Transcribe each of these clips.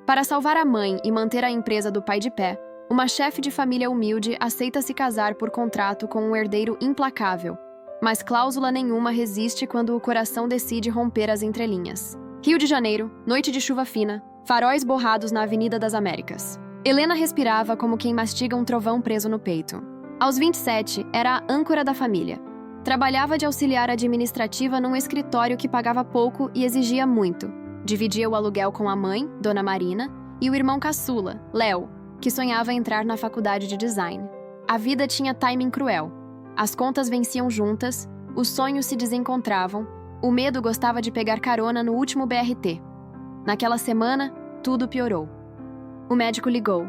Para salvar a mãe e manter a empresa do pai de pé, uma chefe de família humilde aceita se casar por contrato com um herdeiro implacável, mas cláusula nenhuma resiste quando o coração decide romper as entrelinhas. Rio de Janeiro, noite de chuva fina, faróis borrados na Avenida das Américas. Helena respirava como quem mastiga um trovão preso no peito. Aos 27, era a âncora da família. Trabalhava de auxiliar administrativa num escritório que pagava pouco e exigia muito. Dividia o aluguel com a mãe, Dona Marina, e o irmão caçula, Léo, que sonhava entrar na faculdade de design. A vida tinha timing cruel. As contas venciam juntas, os sonhos se desencontravam, o medo gostava de pegar carona no último BRT. Naquela semana, tudo piorou. O médico ligou.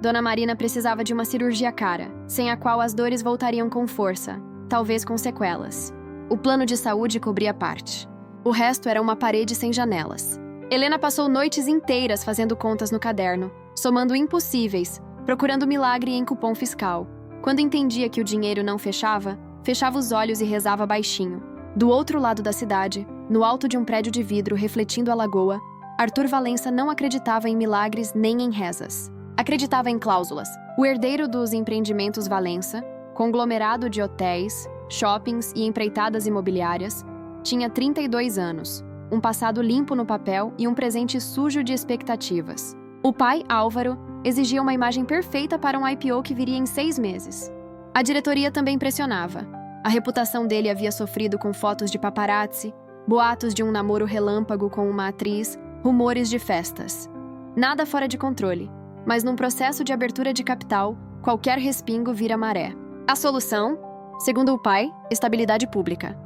Dona Marina precisava de uma cirurgia cara, sem a qual as dores voltariam com força, talvez com sequelas. O plano de saúde cobria parte. O resto era uma parede sem janelas. Helena passou noites inteiras fazendo contas no caderno, somando impossíveis, procurando milagre em cupom fiscal. Quando entendia que o dinheiro não fechava, fechava os olhos e rezava baixinho. Do outro lado da cidade, no alto de um prédio de vidro refletindo a lagoa, Arthur Valença não acreditava em milagres nem em rezas. Acreditava em cláusulas. O herdeiro dos empreendimentos Valença, conglomerado de hotéis, shoppings e empreitadas imobiliárias, tinha 32 anos, um passado limpo no papel e um presente sujo de expectativas. O pai, Álvaro, exigia uma imagem perfeita para um IPO que viria em 6 meses. A diretoria também pressionava. A reputação dele havia sofrido com fotos de paparazzi, boatos de um namoro relâmpago com uma atriz, rumores de festas. Nada fora de controle, mas num processo de abertura de capital, qualquer respingo vira maré. A solução? Segundo o pai, estabilidade pública.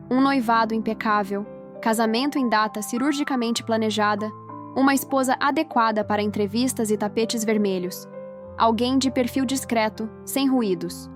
Um noivado impecável, casamento em data cirurgicamente planejada, uma esposa adequada para entrevistas e tapetes vermelhos. Alguém de perfil discreto, sem ruídos.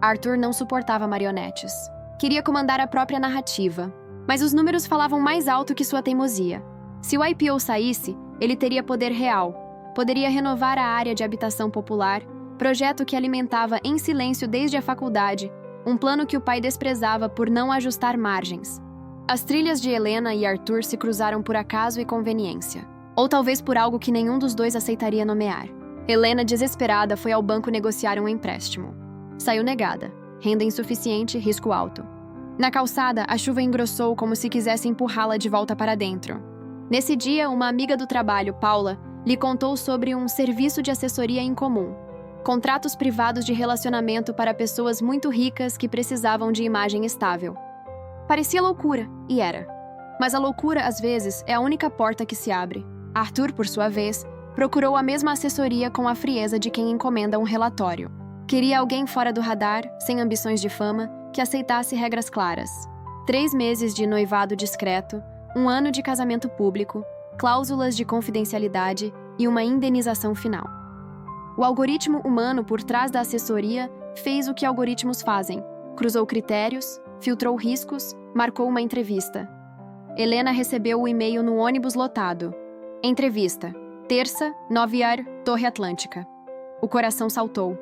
Arthur não suportava marionetes. Queria comandar a própria narrativa, mas os números falavam mais alto que sua teimosia. Se o IPO saísse, ele teria poder real. Poderia renovar a área de habitação popular, projeto que alimentava em silêncio desde a faculdade, um plano que o pai desprezava por não ajustar margens. As trilhas de Helena e Arthur se cruzaram por acaso e conveniência. Ou talvez por algo que nenhum dos dois aceitaria nomear. Helena, desesperada, foi ao banco negociar um empréstimo. Saiu negada. Renda insuficiente, risco alto. Na calçada, a chuva engrossou como se quisesse empurrá-la de volta para dentro. Nesse dia, uma amiga do trabalho, Paula, lhe contou sobre um serviço de assessoria em comum. Contratos privados de relacionamento para pessoas muito ricas que precisavam de imagem estável. Parecia loucura, e era. Mas a loucura, às vezes, é a única porta que se abre. Arthur, por sua vez, procurou a mesma assessoria com a frieza de quem encomenda um relatório. Queria alguém fora do radar, sem ambições de fama, que aceitasse regras claras. 3 meses de noivado discreto, 1 ano de casamento público, cláusulas de confidencialidade e uma indenização final. O algoritmo humano por trás da assessoria fez o que algoritmos fazem. Cruzou critérios, filtrou riscos, marcou uma entrevista. Helena recebeu o e-mail no ônibus lotado. Entrevista. Terça, 9h, Torre Atlântica. O coração saltou.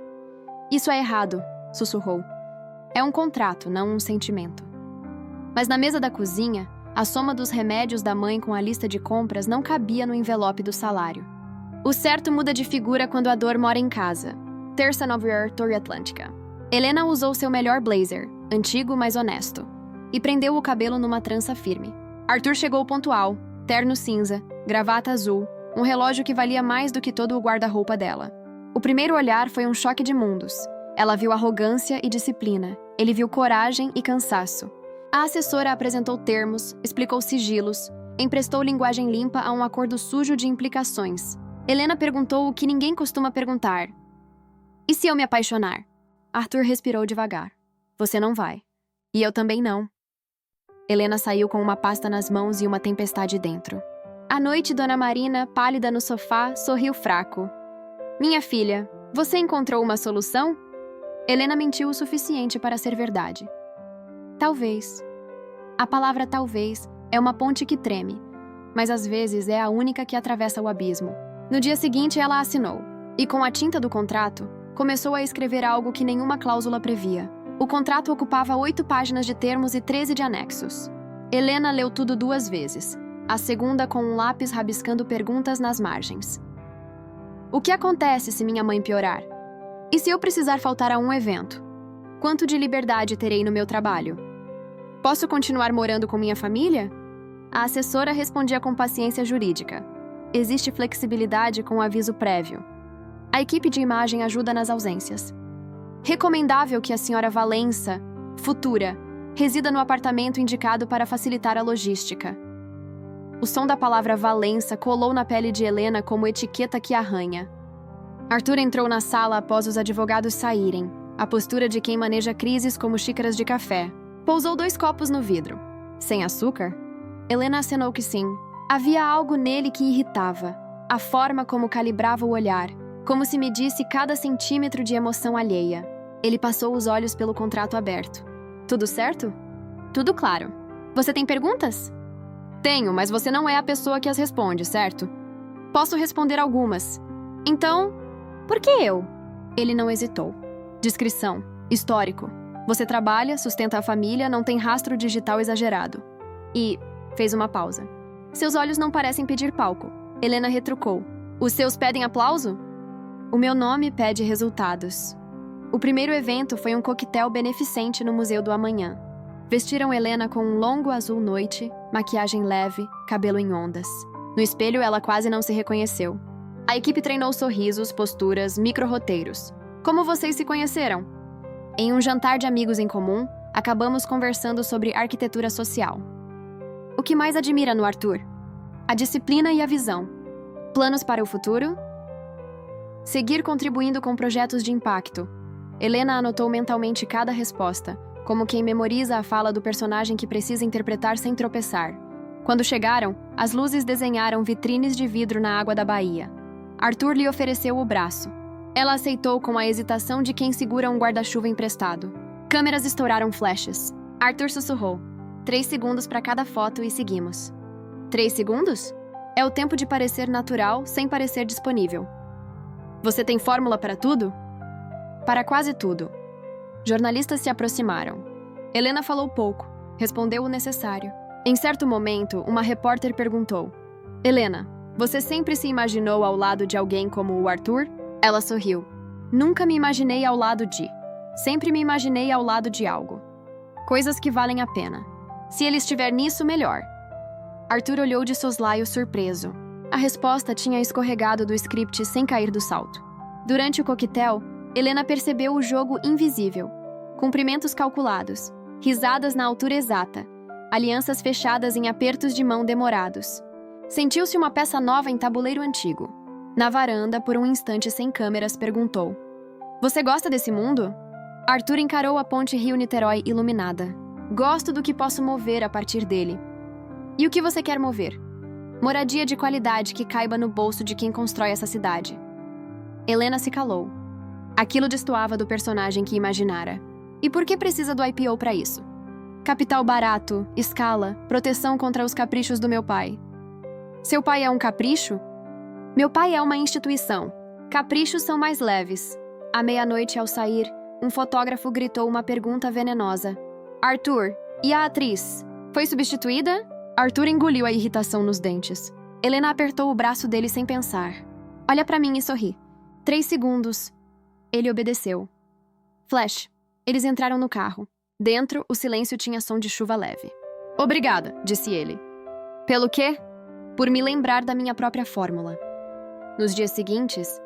Isso é errado, sussurrou. É um contrato, não um sentimento. Mas na mesa da cozinha, a soma dos remédios da mãe com a lista de compras não cabia no envelope do salário. O certo muda de figura quando a dor mora em casa. Terça, 9h, Torre Atlântica. Helena usou seu melhor blazer, antigo mas honesto, e prendeu o cabelo numa trança firme. Arthur chegou pontual, terno cinza, gravata azul, um relógio que valia mais do que todo o guarda-roupa dela. O primeiro olhar foi um choque de mundos. Ela viu arrogância e disciplina. Ele viu coragem e cansaço. A assessora apresentou termos, explicou sigilos, emprestou linguagem limpa a um acordo sujo de implicações. Helena perguntou o que ninguém costuma perguntar. E se eu me apaixonar? Arthur respirou devagar. Você não vai. E eu também não. Helena saiu com uma pasta nas mãos e uma tempestade dentro. À noite, Dona Marina, pálida no sofá, sorriu fraco. Minha filha, você encontrou uma solução? Helena mentiu o suficiente para ser verdade. Talvez. A palavra talvez é uma ponte que treme, mas às vezes é a única que atravessa o abismo. No dia seguinte, ela assinou. E com a tinta do contrato, começou a escrever algo que nenhuma cláusula previa. O contrato ocupava 8 páginas de termos e 13 de anexos. Helena leu tudo 2 vezes. a segunda com um lápis rabiscando perguntas nas margens. O que acontece se minha mãe piorar? E se eu precisar faltar a um evento? Quanto de liberdade terei no meu trabalho? Posso continuar morando com minha família? A assessora respondia com paciência jurídica. Existe flexibilidade com aviso prévio. A equipe de imagem ajuda nas ausências. Recomendável que a senhora Valença, futura, resida no apartamento indicado para facilitar a logística. O som da palavra Valença colou na pele de Helena como etiqueta que arranha. Arthur entrou na sala após os advogados saírem, a postura de quem maneja crises como xícaras de café. Pousou 2 copos no vidro. Sem açúcar? Helena acenou que sim. Havia algo nele que irritava. A forma como calibrava o olhar, como se medisse cada centímetro de emoção alheia. Ele passou os olhos pelo contrato aberto. Tudo certo? Tudo claro. Você tem perguntas? Tenho, mas você não é a pessoa que as responde, certo? Posso responder algumas. Então, por que eu? Ele não hesitou. Descrição. Histórico. Você trabalha, sustenta a família, não tem rastro digital exagerado. E fez uma pausa. Seus olhos não parecem pedir palco. Helena retrucou. Os seus pedem aplauso? O meu nome pede resultados. O primeiro evento foi um coquetel beneficente no Museu do Amanhã. Vestiram Helena com um longo azul noite, maquiagem leve, cabelo em ondas. No espelho, ela quase não se reconheceu. A equipe treinou sorrisos, posturas, micro-roteiros. Como vocês se conheceram? Em um jantar de amigos em comum, acabamos conversando sobre arquitetura social. O que mais admira no Arthur? A disciplina e a visão. Planos para o futuro? Seguir contribuindo com projetos de impacto. Helena anotou mentalmente cada resposta, como quem memoriza a fala do personagem que precisa interpretar sem tropeçar. Quando chegaram, as luzes desenharam vitrines de vidro na água da baía. Arthur lhe ofereceu o braço. Ela aceitou com a hesitação de quem segura um guarda-chuva emprestado. Câmeras estouraram flashes. Arthur sussurrou. 3 segundos para cada foto e seguimos. 3 segundos? É o tempo de parecer natural sem parecer disponível. Você tem fórmula para tudo? Para quase tudo. Jornalistas se aproximaram. Helena falou pouco, respondeu o necessário. Em certo momento, uma repórter perguntou: Helena, você sempre se imaginou ao lado de alguém como o Arthur? Ela sorriu. Nunca me imaginei ao lado de. Sempre me imaginei ao lado de algo. Coisas que valem a pena. Se ele estiver nisso, melhor. Arthur olhou de soslaio surpreso. A resposta tinha escorregado do script sem cair do salto. Durante o coquetel, Helena percebeu o jogo invisível. Cumprimentos calculados, risadas na altura exata, alianças fechadas em apertos de mão demorados. Sentiu-se uma peça nova em tabuleiro antigo. Na varanda, por um instante sem câmeras, perguntou: Você gosta desse mundo? Arthur encarou a ponte Rio-Niterói iluminada. Gosto do que posso mover a partir dele. E o que você quer mover? Moradia de qualidade que caiba no bolso de quem constrói essa cidade. Helena se calou. Aquilo destoava do personagem que imaginara. E por que precisa do IPO para isso? Capital barato, escala, proteção contra os caprichos do meu pai. Seu pai é um capricho? Meu pai é uma instituição. Caprichos são mais leves. À meia-noite, ao sair, um fotógrafo gritou uma pergunta venenosa. Arthur, e a atriz? Foi substituída? Arthur engoliu a irritação nos dentes. Helena apertou o braço dele sem pensar. Olha pra mim e sorri. 3 segundos. Ele obedeceu. Flash. Eles entraram no carro. Dentro, o silêncio tinha som de chuva leve. Obrigada, disse ele. Pelo quê? Por me lembrar da minha própria fórmula. Nos dias seguintes,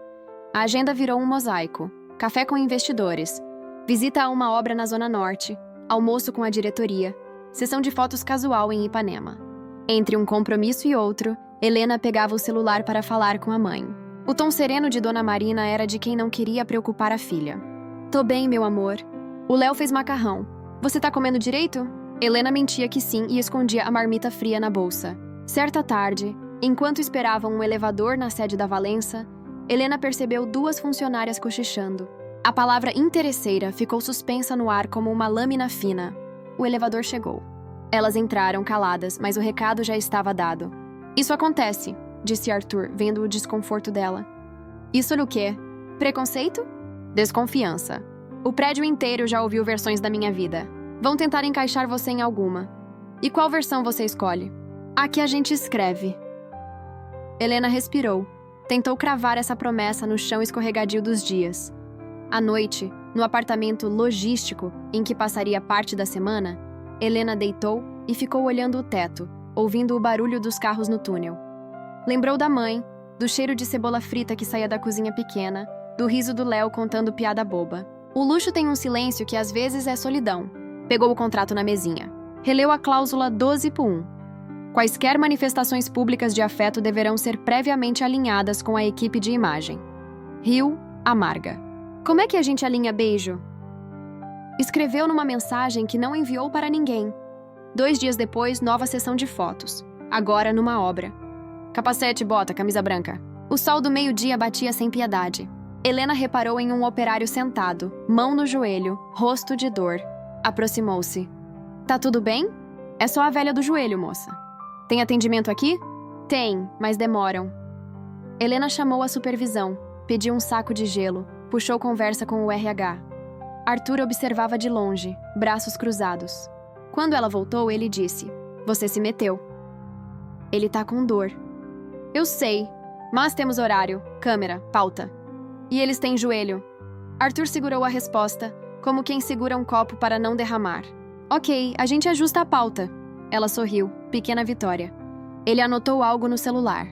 a agenda virou um mosaico. Café com investidores. Visita a uma obra na Zona Norte. Almoço com a diretoria. Sessão de fotos casual em Ipanema. Entre um compromisso e outro, Helena pegava o celular para falar com a mãe. O tom sereno de Dona Marina era de quem não queria preocupar a filha. Tô bem, meu amor. O Léo fez macarrão. Você tá comendo direito? Helena mentia que sim e escondia a marmita fria na bolsa. Certa tarde, enquanto esperavam um elevador na sede da Valença, Helena percebeu 2 funcionárias cochichando. A palavra interesseira ficou suspensa no ar como uma lâmina fina. O elevador chegou. Elas entraram caladas, mas o recado já estava dado. Isso acontece, disse Arthur, vendo o desconforto dela. Isso no quê? Preconceito? Desconfiança. O prédio inteiro já ouviu versões da minha vida. Vão tentar encaixar você em alguma. E qual versão você escolhe? Aqui a gente escreve. Helena respirou. Tentou cravar essa promessa no chão escorregadio dos dias. À noite, no apartamento logístico em que passaria parte da semana, Helena deitou e ficou olhando o teto, ouvindo o barulho dos carros no túnel. Lembrou da mãe, do cheiro de cebola frita que saía da cozinha pequena, do riso do Léo contando piada boba. O luxo tem um silêncio que às vezes é solidão. Pegou o contrato na mesinha. Releu a cláusula 12.1. Quaisquer manifestações públicas de afeto deverão ser previamente alinhadas com a equipe de imagem. Riu, amarga. Como é que a gente alinha beijo? Escreveu numa mensagem que não enviou para ninguém. 2 dias depois, nova sessão de fotos. Agora numa obra. Capacete, bota, camisa branca. O sol do meio-dia batia sem piedade. Helena reparou em um operário sentado, mão no joelho, rosto de dor. Aproximou-se. Tá tudo bem? É só a velha do joelho, moça. Tem atendimento aqui? Tem, mas demoram. Helena chamou a supervisão, pediu um saco de gelo, puxou conversa com o RH. Arthur observava de longe, braços cruzados. Quando ela voltou, ele disse: "Você se meteu." Ele tá com dor. Eu sei, mas temos horário, câmera, pauta. E eles têm joelho. Arthur segurou a resposta, como quem segura um copo para não derramar. Ok, a gente ajusta a pauta. Ela sorriu, pequena vitória. Ele anotou algo no celular.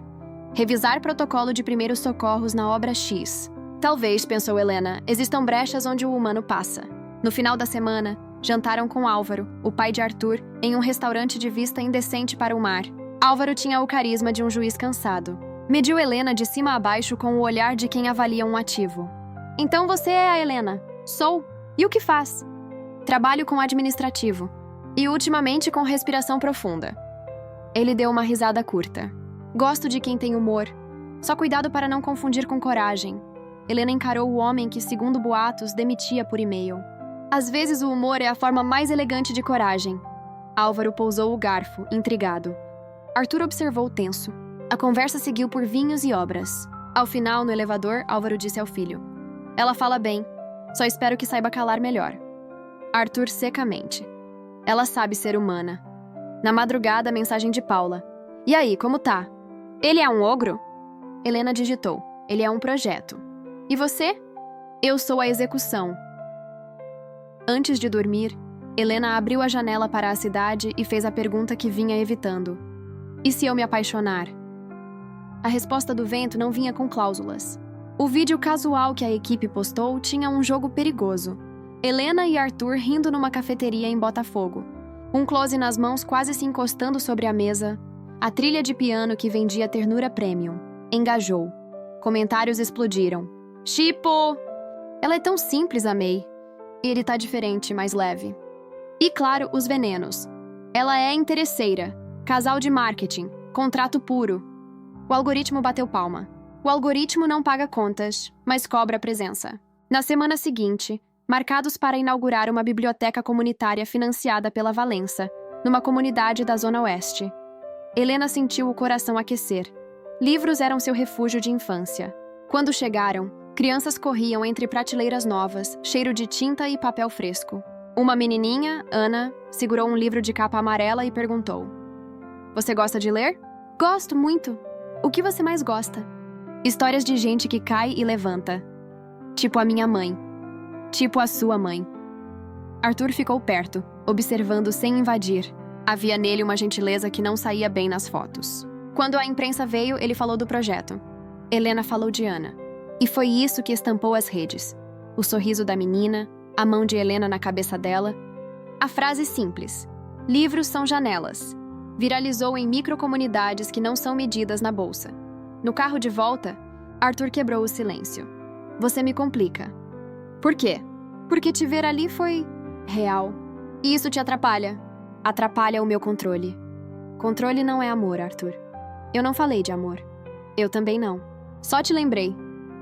Revisar protocolo de primeiros socorros na obra X. Talvez, pensou Helena, existam brechas onde o humano passa. No final da semana, jantaram com Álvaro, o pai de Arthur, em um restaurante de vista indecente para o mar. Álvaro tinha o carisma de um juiz cansado. Mediu Helena de cima a baixo com o olhar de quem avalia um ativo. Então você é a Helena? Sou. E o que faz? Trabalho com administrativo. E ultimamente com respiração profunda. Ele deu uma risada curta. Gosto de quem tem humor. Só cuidado para não confundir com coragem. Helena encarou o homem que, segundo boatos, demitia por e-mail. Às vezes o humor é a forma mais elegante de coragem. Álvaro pousou o garfo, intrigado. Arthur observou tenso. A conversa seguiu por vinhos e obras. Ao final, no elevador, Álvaro disse ao filho: "Ela fala bem. Só espero que saiba calar melhor." Arthur secamente. Ela sabe ser humana. Na madrugada, mensagem de Paula. "E aí, como tá?" "Ele é um ogro?" Helena digitou. "Ele é um projeto." "E você?" "Eu sou a execução." Antes de dormir, Helena abriu a janela para a cidade e fez a pergunta que vinha evitando. "E se eu me apaixonar?" A resposta do vento não vinha com cláusulas. O vídeo casual que a equipe postou tinha um jogo perigoso. Helena e Arthur rindo numa cafeteria em Botafogo. Um close nas mãos quase se encostando sobre a mesa. A trilha de piano que vendia ternura premium. Engajou. Comentários explodiram. "Chipo! Ela é tão simples, amei." Ele tá diferente, mais leve. E claro, os venenos. "Ela é interesseira. Casal de marketing. Contrato puro." O algoritmo bateu palma. O algoritmo não paga contas, mas cobra presença. Na semana seguinte, marcados para inaugurar uma biblioteca comunitária financiada pela Valença, numa comunidade da Zona Oeste. Helena sentiu o coração aquecer. Livros eram seu refúgio de infância. Quando chegaram, crianças corriam entre prateleiras novas, cheiro de tinta e papel fresco. Uma menininha, Ana, segurou um livro de capa amarela e perguntou: "Você gosta de ler?" "Gosto muito. O que você mais gosta?" "Histórias de gente que cai e levanta. Tipo a minha mãe. Tipo a sua mãe." Arthur ficou perto, observando sem invadir. Havia nele uma gentileza que não saía bem nas fotos. Quando a imprensa veio, ele falou do projeto. Helena falou de Ana. E foi isso que estampou as redes. O sorriso da menina, a mão de Helena na cabeça dela. A frase simples: "Livros são janelas." Viralizou em microcomunidades que não são medidas na bolsa. No carro de volta, Arthur quebrou o silêncio. "Você me complica." "Por quê?" "Porque te ver ali foi real. E isso te atrapalha." "Atrapalha o meu controle." "Controle não é amor, Arthur." "Eu não falei de amor." "Eu também não. Só te lembrei."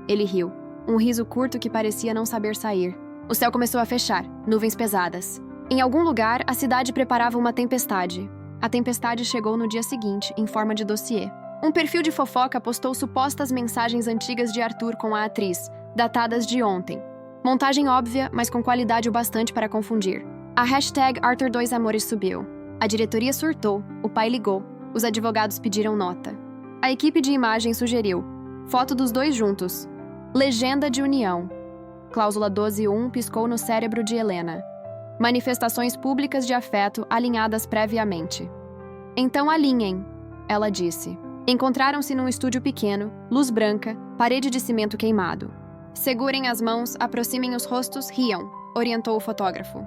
Ele riu, um riso curto que parecia não saber sair. O céu começou a fechar, nuvens pesadas. Em algum lugar, a cidade preparava uma tempestade. A tempestade chegou no dia seguinte, em forma de dossiê. Um perfil de fofoca postou supostas mensagens antigas de Arthur com a atriz, datadas de ontem. Montagem óbvia, mas com qualidade o bastante para confundir. A hashtag Arthur2Amores subiu. A diretoria surtou, o pai ligou. Os advogados pediram nota. A equipe de imagem sugeriu: foto dos dois juntos. Legenda de união. Cláusula 12.1 piscou no cérebro de Helena. Manifestações públicas de afeto alinhadas previamente. Então alinhem, ela disse. Encontraram-se num estúdio pequeno, luz branca, parede de cimento queimado. Segurem as mãos, aproximem os rostos, riam, orientou o fotógrafo.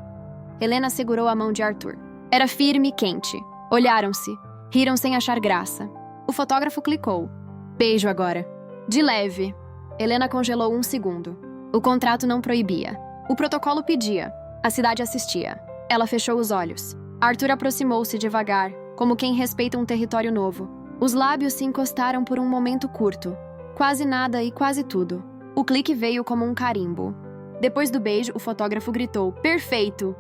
Helena segurou a mão de Arthur. Era firme e quente. Olharam-se, riram sem achar graça. O fotógrafo clicou. Beijo agora. De leve. Helena congelou 1 segundo. O contrato não proibia. O protocolo pedia. A cidade assistia. Ela fechou os olhos. Arthur aproximou-se devagar, como quem respeita um território novo. Os lábios se encostaram por um momento curto. Quase nada e quase tudo. O clique veio como um carimbo. Depois do beijo, o fotógrafo gritou: perfeito!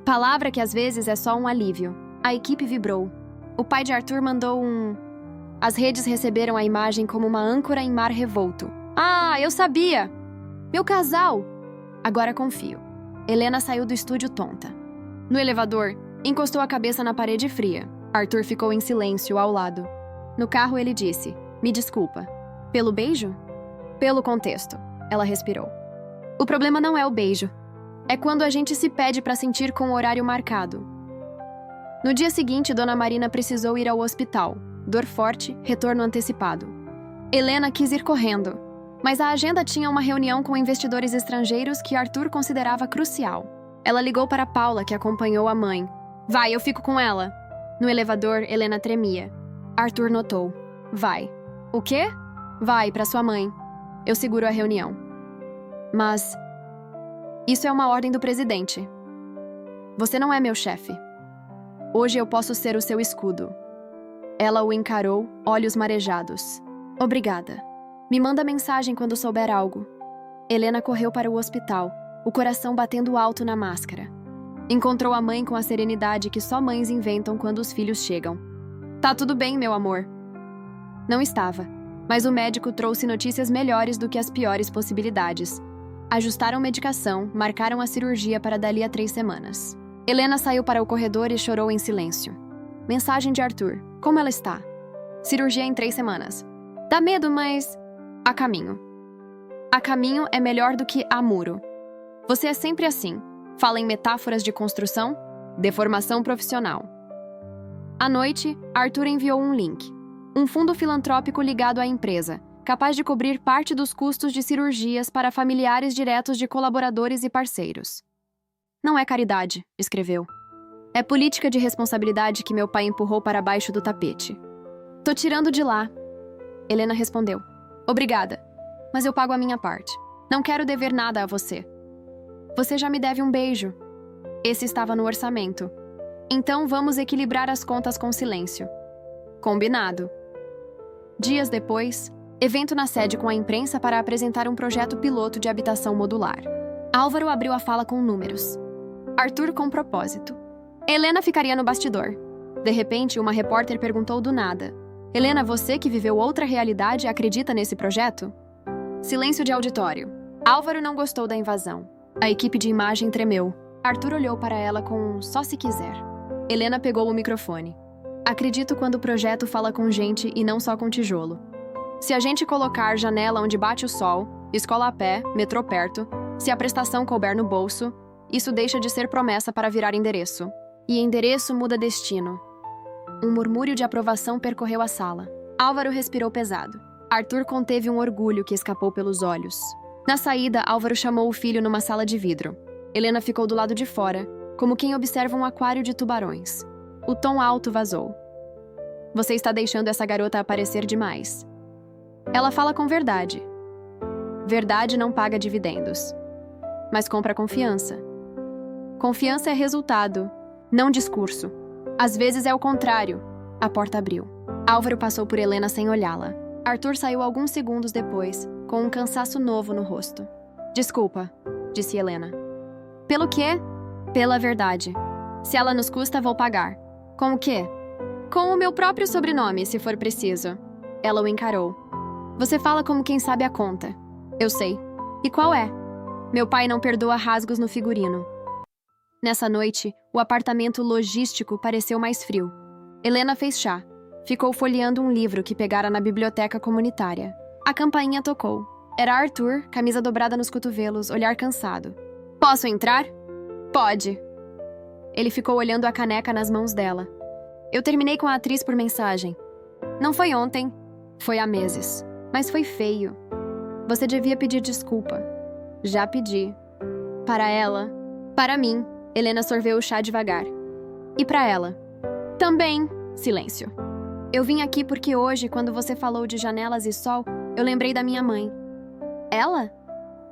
Palavra que às vezes é só um alívio. A equipe vibrou. O pai de Arthur mandou um... As redes receberam a imagem como uma âncora em mar revolto. Ah, eu sabia! Meu casal! Agora confio. Helena saiu do estúdio tonta. No elevador, encostou a cabeça na parede fria. Arthur ficou em silêncio ao lado. No carro ele disse: me desculpa. Pelo beijo? Pelo contexto. Ela respirou. O problema não é o beijo. É quando a gente se pede para sentir com o horário marcado. No dia seguinte, Dona Marina precisou ir ao hospital. Dor forte, retorno antecipado. Helena quis ir correndo, mas a agenda tinha uma reunião com investidores estrangeiros que Arthur considerava crucial. Ela ligou para Paula, que acompanhou a mãe. Vai, eu fico com ela. No elevador, Helena tremia. Arthur notou. Vai. O quê? Vai, para sua mãe. Eu seguro a reunião. Mas... isso é uma ordem do presidente. Você não é meu chefe. Hoje eu posso ser o seu escudo. Ela o encarou, olhos marejados. Obrigada. Me manda mensagem quando souber algo. Helena correu para o hospital, o coração batendo alto na máscara. Encontrou a mãe com a serenidade que só mães inventam quando os filhos chegam. Tá tudo bem, meu amor. Não estava, mas o médico trouxe notícias melhores do que as piores possibilidades. Ajustaram medicação, marcaram a cirurgia para dali a 3 semanas. Helena saiu para o corredor e chorou em silêncio. Mensagem de Arthur. Como ela está? Cirurgia em 3 semanas. Dá medo, mas... a caminho. A caminho é melhor do que a muro. Você é sempre assim. Fala em metáforas de construção, deformação profissional. À noite, Arthur enviou um link. Um fundo filantrópico ligado à empresa, capaz de cobrir parte dos custos de cirurgias para familiares diretos de colaboradores e parceiros. Não é caridade, escreveu. É política de responsabilidade que meu pai empurrou para baixo do tapete. Tô tirando de lá. Helena respondeu. Obrigada, mas eu pago a minha parte. Não quero dever nada a você. Você já me deve um beijo. Esse estava no orçamento. Então vamos equilibrar as contas com silêncio. Combinado. Dias depois, evento na sede com a imprensa para apresentar um projeto piloto de habitação modular. Álvaro abriu a fala com números. Arthur com propósito. Helena ficaria no bastidor. De repente, uma repórter perguntou do nada. Helena, você que viveu outra realidade acredita nesse projeto? Silêncio de auditório. Álvaro não gostou da invasão. A equipe de imagem tremeu. Arthur olhou para ela com um só se quiser. Helena pegou o microfone. Acredito quando o projeto fala com gente e não só com tijolo. Se a gente colocar janela onde bate o sol, escola a pé, metrô perto, se a prestação couber no bolso, isso deixa de ser promessa para virar endereço. E endereço muda destino. Um murmúrio de aprovação percorreu a sala. Álvaro respirou pesado. Arthur conteve um orgulho que escapou pelos olhos. Na saída, Álvaro chamou o filho numa sala de vidro. Helena ficou do lado de fora, como quem observa um aquário de tubarões. O tom alto vazou. Você está deixando essa garota aparecer demais. Ela fala com verdade. Verdade não paga dividendos, mas compra confiança. Confiança é resultado, não discurso. Às vezes é o contrário. A porta abriu. Álvaro passou por Helena sem olhá-la. Arthur saiu alguns segundos depois, com um cansaço novo no rosto. Desculpa, disse Helena. Pelo quê? Pela verdade. Se ela nos custa, vou pagar. Com o quê? Com o meu próprio sobrenome, se for preciso. Ela o encarou. Você fala como quem sabe a conta. Eu sei. E qual é? Meu pai não perdoa rasgos no figurino. Nessa noite, o apartamento logístico pareceu mais frio. Helena fez chá. Ficou folheando um livro que pegara na biblioteca comunitária. A campainha tocou. Era Arthur, camisa dobrada nos cotovelos, olhar cansado. Posso entrar? Pode. Ele ficou olhando a caneca nas mãos dela. Eu terminei com a atriz por mensagem. Não foi ontem. Foi há meses. Mas foi feio. Você devia pedir desculpa. Já pedi. Para ela. Para mim. Helena sorveu o chá devagar. E para ela. Também. Silêncio. Eu vim aqui porque hoje, quando você falou de janelas e sol, eu lembrei da minha mãe. Ela?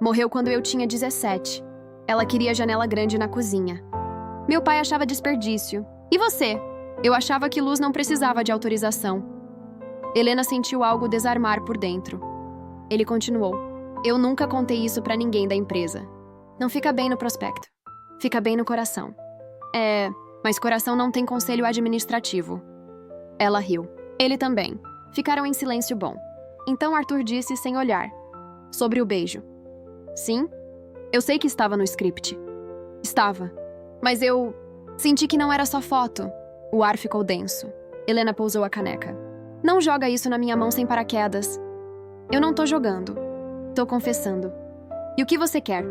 Morreu quando eu tinha 17. Ela queria janela grande na cozinha. Meu pai achava desperdício. E você? Eu achava que luz não precisava de autorização. Helena sentiu algo desarmar por dentro. Ele continuou. Eu nunca contei isso pra ninguém da empresa. Não fica bem no prospecto. Fica bem no coração. Mas coração não tem conselho administrativo. Ela riu. Ele também. Ficaram em silêncio bom. Então Arthur disse sem olhar. Sobre o beijo. Sim? Eu sei que estava no script. Estava. Mas eu senti que não era só foto. O ar ficou denso. Helena pousou a caneca. Não joga isso na minha mão sem paraquedas. Eu não tô jogando. Tô confessando. E o que você quer?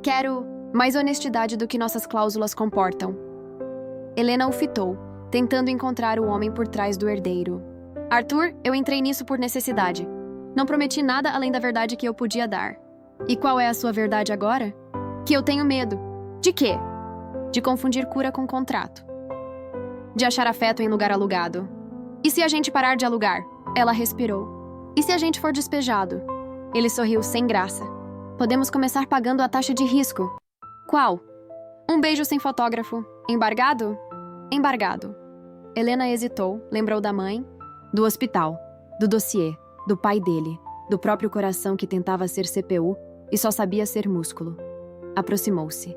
Quero mais honestidade do que nossas cláusulas comportam. Helena o fitou, tentando encontrar o homem por trás do herdeiro. Arthur, eu entrei nisso por necessidade. Não prometi nada além da verdade que eu podia dar. E qual é a sua verdade agora? Que eu tenho medo. De quê? De confundir cura com contrato. De achar afeto em lugar alugado. E se a gente parar de alugar? Ela respirou. E se a gente for despejado? Ele sorriu sem graça. Podemos começar pagando a taxa de risco. Qual? Um beijo sem fotógrafo. Embargado? Embargado. Helena hesitou, lembrou da mãe, do hospital, do dossiê, do pai dele, do próprio coração que tentava ser CPU e só sabia ser músculo. Aproximou-se.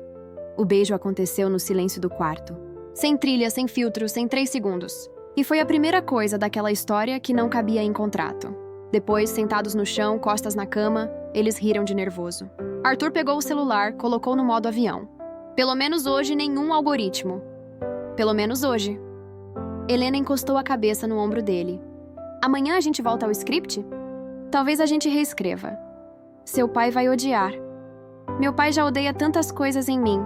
O beijo aconteceu no silêncio do quarto. Sem trilha, sem filtro, sem 3 segundos. E foi a primeira coisa daquela história que não cabia em contrato. Depois, sentados no chão, costas na cama, eles riram de nervoso. Arthur pegou o celular, colocou no modo avião. Pelo menos hoje, nenhum algoritmo. Pelo menos hoje. Helena encostou a cabeça no ombro dele. Amanhã a gente volta ao script? Talvez a gente reescreva. Seu pai vai odiar. Meu pai já odeia tantas coisas em mim.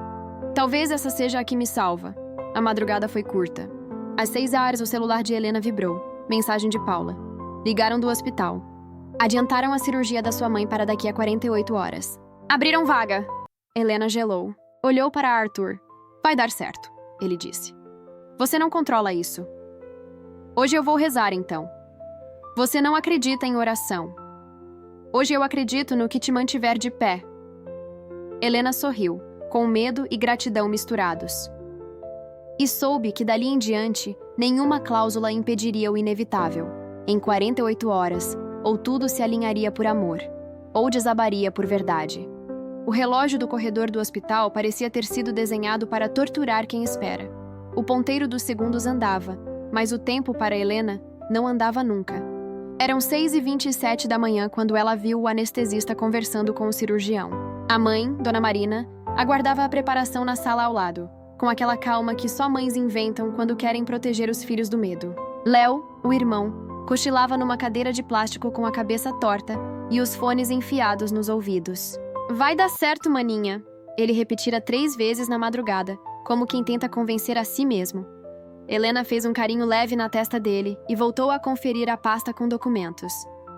Talvez essa seja a que me salva. A madrugada foi curta. Às 6h, o celular de Helena vibrou. Mensagem de Paula. Ligaram do hospital. Adiantaram a cirurgia da sua mãe para daqui a 48 horas. Abriram vaga. Helena gelou. Olhou para Arthur. Vai dar certo, ele disse. Você não controla isso. Hoje eu vou rezar, então. Você não acredita em oração. Hoje eu acredito no que te mantiver de pé. Helena sorriu, com medo e gratidão misturados. E soube que dali em diante, nenhuma cláusula impediria o inevitável. Em 48 horas, ou tudo se alinharia por amor, ou desabaria por verdade. O relógio do corredor do hospital parecia ter sido desenhado para torturar quem espera. O ponteiro dos segundos andava, mas o tempo para Helena não andava nunca. Eram 6h27 da manhã quando ela viu o anestesista conversando com o cirurgião. A mãe, Dona Marina, aguardava a preparação na sala ao lado, com aquela calma que só mães inventam quando querem proteger os filhos do medo. Léo, o irmão, cochilava numa cadeira de plástico com a cabeça torta e os fones enfiados nos ouvidos. Vai dar certo, maninha, ele repetira 3 vezes na madrugada, como quem tenta convencer a si mesmo. Helena fez um carinho leve na testa dele e voltou a conferir a pasta com documentos.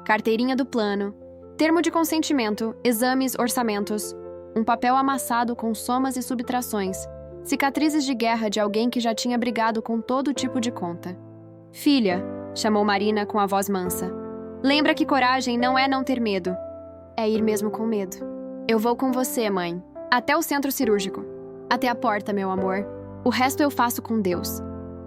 Carteirinha do plano, termo de consentimento, exames, orçamentos, um papel amassado com somas e subtrações, cicatrizes de guerra de alguém que já tinha brigado com todo tipo de conta. Filha, chamou Marina com a voz mansa. Lembra que coragem não é não ter medo. É ir mesmo com medo. Eu vou com você, mãe. Até o centro cirúrgico. Até a porta, meu amor. O resto eu faço com Deus.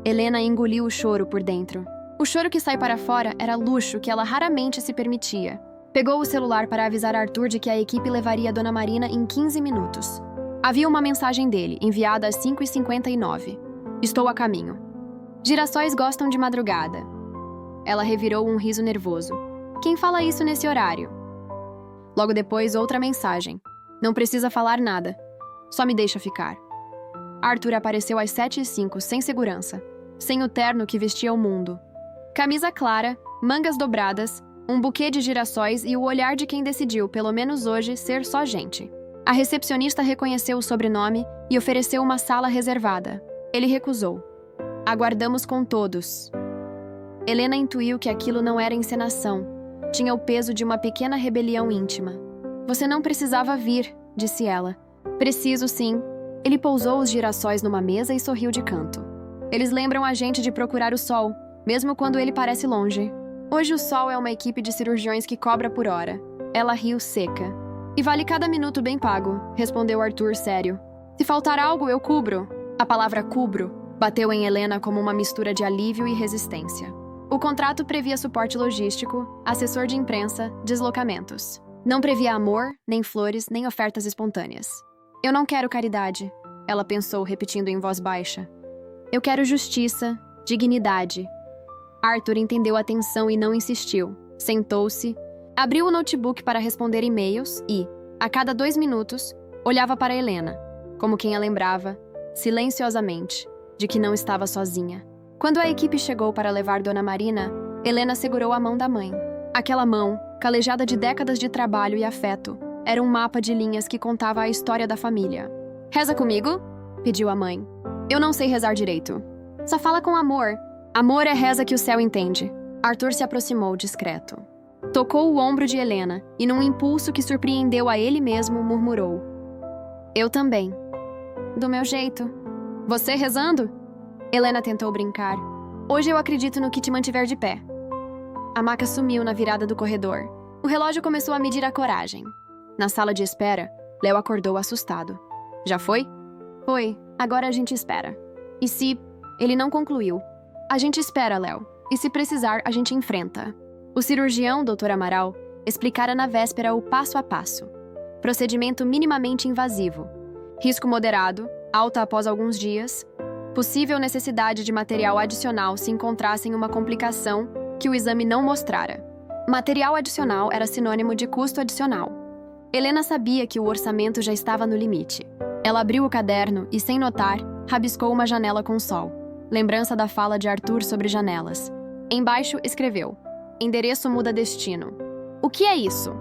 Helena engoliu o choro por dentro. O choro que sai para fora era luxo que ela raramente se permitia. Pegou o celular para avisar Arthur de que a equipe levaria a Dona Marina em 15 minutos. Havia uma mensagem dele, enviada às 5h59. Estou a caminho. Girassóis gostam de madrugada. Ela revirou um riso nervoso. Quem fala isso nesse horário? Logo depois, outra mensagem. Não precisa falar nada. Só me deixa ficar. Arthur apareceu às 7h05, sem segurança. Sem o terno que vestia o mundo. Camisa clara, mangas dobradas, um buquê de girassóis e o olhar de quem decidiu, pelo menos hoje, ser só gente. A recepcionista reconheceu o sobrenome e ofereceu uma sala reservada. Ele recusou. Aguardamos com todos. Helena intuiu que aquilo não era encenação. Tinha o peso de uma pequena rebelião íntima. Você não precisava vir, disse ela. Preciso sim. Ele pousou os girassóis numa mesa e sorriu de canto. Eles lembram a gente de procurar o sol, mesmo quando ele parece longe. Hoje o sol é uma equipe de cirurgiões que cobra por hora. Ela riu seca. E vale cada minuto bem pago, respondeu Arthur sério. Se faltar algo, eu cubro. A palavra cubro bateu em Helena como uma mistura de alívio e resistência. O contrato previa suporte logístico, assessor de imprensa, deslocamentos. Não previa amor, nem flores, nem ofertas espontâneas. Eu não quero caridade, ela pensou, repetindo em voz baixa. Eu quero justiça, dignidade. Arthur entendeu a tensão e não insistiu. Sentou-se, abriu o notebook para responder e-mails e, a cada 2 minutos, olhava para Helena, como quem a lembrava, silenciosamente, de que não estava sozinha. Quando a equipe chegou para levar Dona Marina, Helena segurou a mão da mãe. Aquela mão, calejada de décadas de trabalho e afeto, era um mapa de linhas que contava a história da família. Reza comigo? Pediu a mãe. Eu não sei rezar direito. Só fala com amor. Amor é reza que o céu entende. Arthur se aproximou, discreto. Tocou o ombro de Helena e, num impulso que surpreendeu a ele mesmo, murmurou. Eu também. Do meu jeito. Você rezando? Helena tentou brincar. Hoje eu acredito no que te mantiver de pé. A maca sumiu na virada do corredor. O relógio começou a medir a coragem. Na sala de espera, Léo acordou assustado. Já foi? Foi. Agora a gente espera. E se... Ele não concluiu. A gente espera, Léo. E se precisar, a gente enfrenta. O cirurgião, Dr. Amaral, explicara na véspera o passo a passo. Procedimento minimamente invasivo. Risco moderado, alta após alguns dias. Possível necessidade de material adicional se encontrasse em uma complicação que o exame não mostrara. Material adicional era sinônimo de custo adicional. Helena sabia que o orçamento já estava no limite. Ela abriu o caderno e, sem notar, rabiscou uma janela com sol. Lembrança da fala de Arthur sobre janelas. Embaixo, escreveu: Endereço muda destino. O que é isso?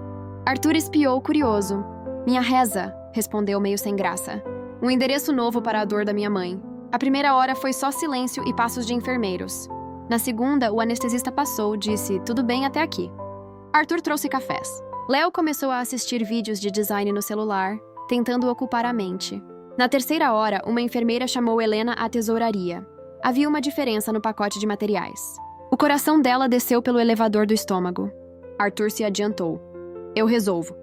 Arthur espiou curioso. Minha reza, respondeu meio sem graça. Um endereço novo para a dor da minha mãe. A primeira hora foi só silêncio e passos de enfermeiros. Na segunda, o anestesista passou, disse, tudo bem até aqui. Arthur trouxe cafés. Léo começou a assistir vídeos de design no celular, tentando ocupar a mente. Na terceira hora, uma enfermeira chamou Helena à tesouraria. Havia uma diferença no pacote de materiais. O coração dela desceu pelo elevador do estômago. Arthur se adiantou. Eu resolvo.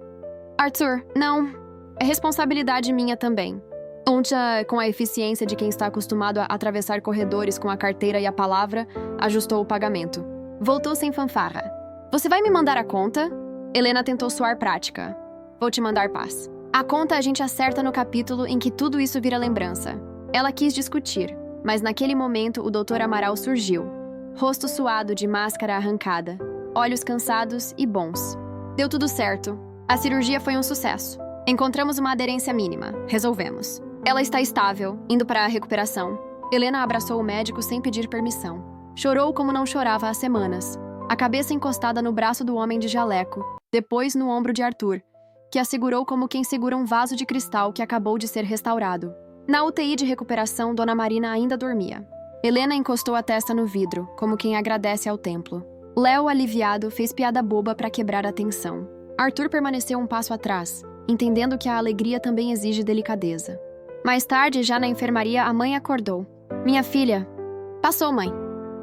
Arthur, não. É responsabilidade minha também. Oncha, com a eficiência de quem está acostumado a atravessar corredores com a carteira e a palavra, ajustou o pagamento. Voltou sem fanfarra. Você vai me mandar a conta? Helena tentou soar prática. Vou te mandar paz. A conta a gente acerta no capítulo em que tudo isso vira lembrança. Ela quis discutir, mas naquele momento o Dr. Amaral surgiu. Rosto suado de máscara arrancada, olhos cansados e bons. Deu tudo certo. A cirurgia foi um sucesso. Encontramos uma aderência mínima. Resolvemos. Ela está estável, indo para a recuperação. Helena abraçou o médico sem pedir permissão. Chorou como não chorava há semanas. A cabeça encostada no braço do homem de jaleco, depois no ombro de Arthur, que a segurou como quem segura um vaso de cristal que acabou de ser restaurado. Na UTI de recuperação, Dona Marina ainda dormia. Helena encostou a testa no vidro, como quem agradece ao templo. Léo, aliviado, fez piada boba para quebrar a tensão. Arthur permaneceu um passo atrás, entendendo que a alegria também exige delicadeza. Mais tarde, já na enfermaria, a mãe acordou. Minha filha. Passou, mãe.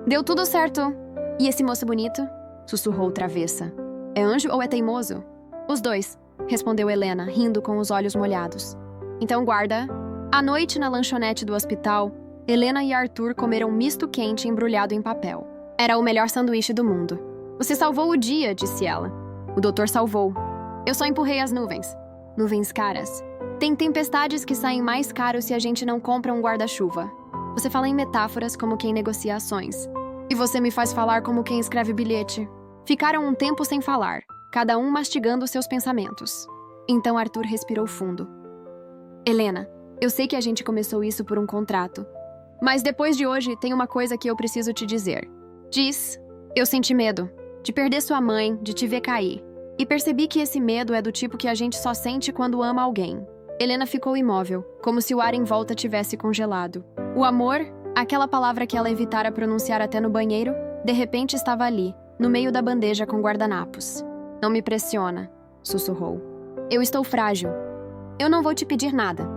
Deu tudo certo. E esse moço bonito? Sussurrou travessa. É anjo ou é teimoso? Os dois, respondeu Helena, rindo com os olhos molhados. Então guarda. À noite, na lanchonete do hospital, Helena e Arthur comeram misto quente embrulhado em papel. Era o melhor sanduíche do mundo. Você salvou o dia, disse ela. O doutor salvou. Eu só empurrei as nuvens. Nuvens caras. Tem tempestades que saem mais caros se a gente não compra um guarda-chuva. Você fala em metáforas como quem negocia ações. E você me faz falar como quem escreve bilhete. Ficaram um tempo sem falar, cada um mastigando seus pensamentos. Então Arthur respirou fundo. Helena, eu sei que a gente começou isso por um contrato. Mas depois de hoje, tem uma coisa que eu preciso te dizer. Diz, Eu senti medo de perder sua mãe, de te ver cair. E percebi que esse medo é do tipo que a gente só sente quando ama alguém. Helena ficou imóvel, como se o ar em volta tivesse congelado. O amor, aquela palavra que ela evitara pronunciar até no banheiro, de repente estava ali, no meio da bandeja com guardanapos. Não me pressiona, sussurrou. Eu estou frágil. Eu não vou te pedir nada.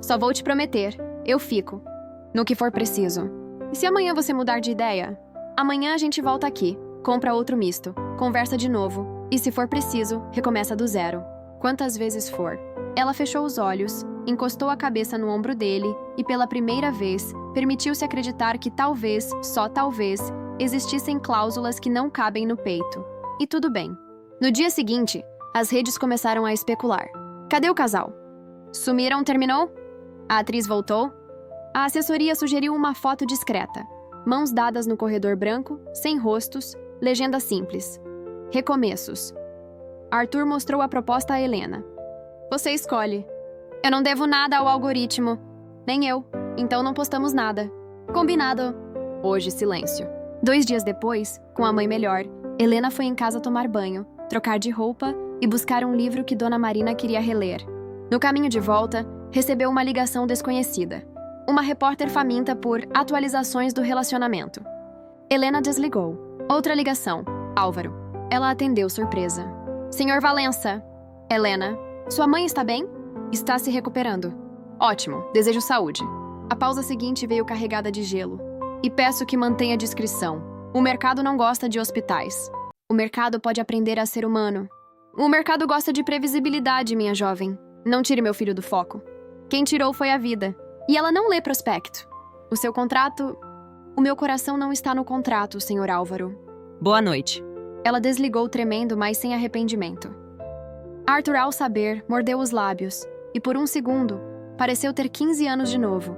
Só vou te prometer, eu fico. No que for preciso. E se amanhã você mudar de ideia? Amanhã a gente volta aqui, compra outro misto, conversa de novo, e se for preciso, recomeça do zero. Quantas vezes for. Ela fechou os olhos, encostou a cabeça no ombro dele e, pela primeira vez, permitiu-se acreditar que talvez, só talvez, existissem cláusulas que não cabem no peito. E tudo bem. No dia seguinte, as redes começaram a especular. Cadê o casal? Sumiram, terminou? A atriz voltou? A assessoria sugeriu uma foto discreta. Mãos dadas no corredor branco, sem rostos, legenda simples. Recomeços. Arthur mostrou a proposta a Helena. Você escolhe. Eu não devo nada ao algoritmo. Nem eu. Então não postamos nada. Combinado. Hoje, silêncio. 2 dias depois, com a mãe melhor, Helena foi em casa tomar banho, trocar de roupa e buscar um livro que Dona Marina queria reler. No caminho de volta, recebeu uma ligação desconhecida. Uma repórter faminta por atualizações do relacionamento. Helena desligou. Outra ligação. Álvaro. Ela atendeu surpresa. Senhor Valença. Helena. Sua mãe está bem? Está se recuperando. Ótimo. Desejo saúde. A pausa seguinte veio carregada de gelo. E peço que mantenha discrição. O mercado não gosta de hospitais. O mercado pode aprender a ser humano. O mercado gosta de previsibilidade, minha jovem. Não tire meu filho do foco. Quem tirou foi a vida. E ela não lê prospecto. O seu contrato... O meu coração não está no contrato, Sr. Álvaro. Boa noite. Ela desligou tremendo, mas sem arrependimento. Arthur, ao saber, mordeu os lábios. E por um segundo, pareceu ter 15 anos de novo.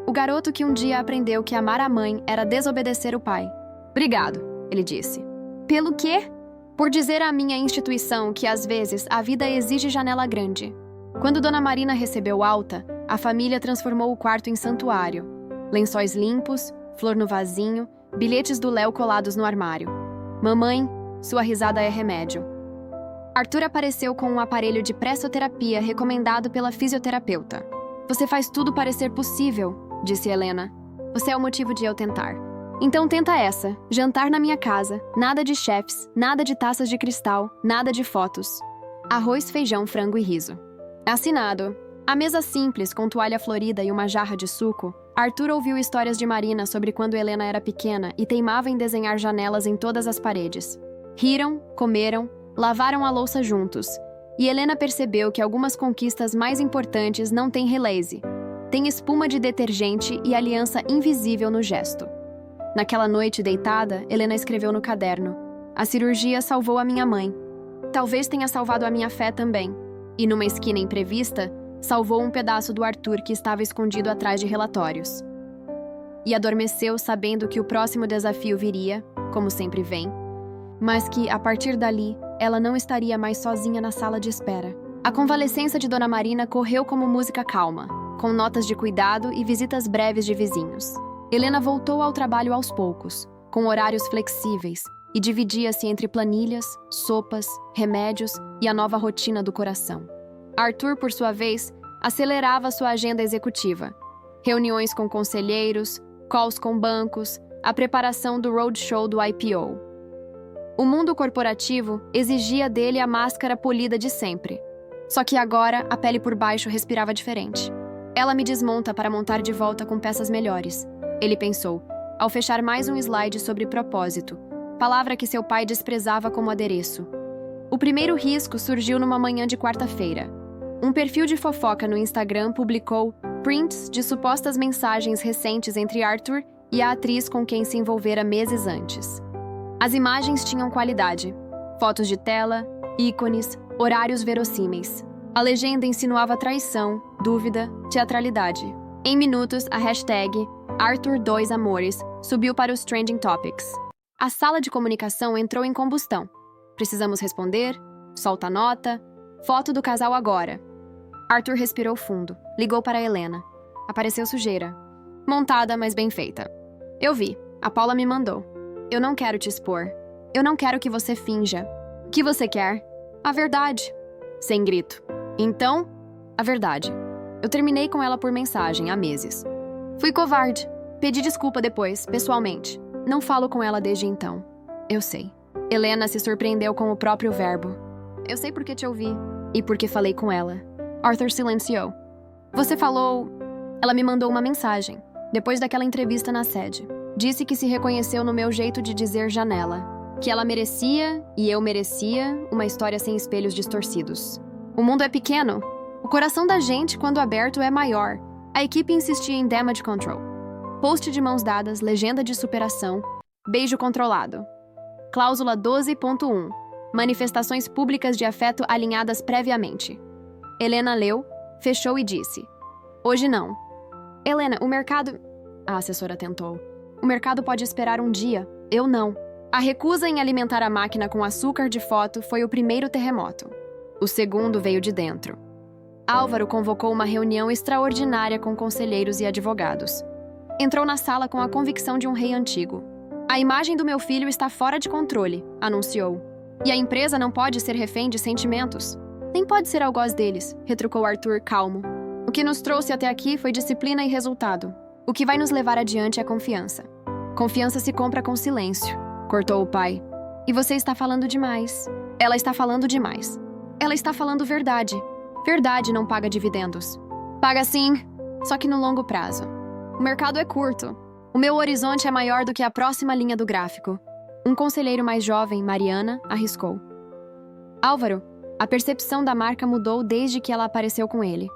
O garoto que um dia aprendeu que amar a mãe era desobedecer o pai. Obrigado, ele disse. Pelo quê? Por dizer à minha instituição que, às vezes, a vida exige janela grande. Quando Dona Marina recebeu alta, a família transformou o quarto em santuário. Lençóis limpos, flor no vasinho, bilhetes do Léo colados no armário. Mamãe, sua risada é remédio. Arthur apareceu com um aparelho de pressoterapia recomendado pela fisioterapeuta. Você faz tudo parecer possível, disse Helena. Você é o motivo de eu tentar. Então tenta essa, jantar na minha casa, nada de chefes, nada de taças de cristal, nada de fotos. Arroz, feijão, frango e riso. Assinado. À mesa simples, com toalha florida e uma jarra de suco, Arthur ouviu histórias de Marina sobre quando Helena era pequena e teimava em desenhar janelas em todas as paredes. Riram, comeram, lavaram a louça juntos. E Helena percebeu que algumas conquistas mais importantes não têm release. Tem espuma de detergente e aliança invisível no gesto. Naquela noite deitada, Helena escreveu no caderno. A cirurgia salvou a minha mãe. Talvez tenha salvado a minha fé também. E numa esquina imprevista, salvou um pedaço do Arthur que estava escondido atrás de relatórios. E adormeceu sabendo que o próximo desafio viria, como sempre vem, mas que, a partir dali, ela não estaria mais sozinha na sala de espera. A convalescença de Dona Marina correu como música calma, com notas de cuidado e visitas breves de vizinhos. Helena voltou ao trabalho aos poucos, com horários flexíveis, e dividia-se entre planilhas, sopas, remédios e a nova rotina do coração. Arthur, por sua vez, acelerava sua agenda executiva. Reuniões com conselheiros, calls com bancos, a preparação do roadshow do IPO. O mundo corporativo exigia dele a máscara polida de sempre. Só que agora a pele por baixo respirava diferente. Ela me desmonta para montar de volta com peças melhores, ele pensou, ao fechar mais um slide sobre propósito, palavra que seu pai desprezava como adereço. O primeiro risco surgiu numa manhã de quarta-feira. Um perfil de fofoca no Instagram publicou prints de supostas mensagens recentes entre Arthur e a atriz com quem se envolvera meses antes. As imagens tinham qualidade. Fotos de tela, ícones, horários verossímeis. A legenda insinuava traição, dúvida, teatralidade. Em minutos, a hashtag Arthur2Amores subiu para os trending topics. A sala de comunicação entrou em combustão. Precisamos responder, solta a nota, foto do casal agora. Arthur respirou fundo, ligou para Helena. Apareceu sujeira. Montada, mas bem feita. Eu vi, a Paula me mandou. Eu não quero te expor. Eu não quero que você finja. O que você quer? A verdade. Sem grito. Então, a verdade. Eu terminei com ela por mensagem há meses. Fui covarde. Pedi desculpa depois, pessoalmente. Não falo com ela desde então. Eu sei. Helena se surpreendeu com o próprio verbo. Eu sei porque te ouvi. E porque falei com ela. Arthur silenciou. Você falou... Ela me mandou uma mensagem, depois daquela entrevista na sede. Disse que se reconheceu no meu jeito de dizer janela. Que ela merecia, e eu merecia, uma história sem espelhos distorcidos. O mundo é pequeno. O coração da gente, quando aberto, é maior. A equipe insistia em damage control. Post de mãos dadas, legenda de superação. Beijo controlado. Cláusula 12.1. Manifestações públicas de afeto alinhadas previamente. Helena leu, fechou e disse: Hoje não. Helena, o mercado... A assessora tentou. O mercado pode esperar um dia. Eu não. A recusa em alimentar a máquina com açúcar de foto foi o primeiro terremoto. O segundo veio de dentro. Álvaro convocou uma reunião extraordinária com conselheiros e advogados. Entrou na sala com a convicção de um rei antigo. A imagem do meu filho está fora de controle, anunciou. E a empresa não pode ser refém de sentimentos. Nem pode ser algoz deles, retrucou Arthur calmo. O que nos trouxe até aqui foi disciplina e resultado. O que vai nos levar adiante é confiança. Confiança se compra com silêncio, cortou o pai. E você está falando demais. Ela está falando demais. Ela está falando verdade. Verdade não paga dividendos. Paga sim, só que no longo prazo. O mercado é curto. O meu horizonte é maior do que a próxima linha do gráfico. Um conselheiro mais jovem, Mariana, arriscou. Álvaro, a percepção da marca mudou desde que ela apareceu com ele.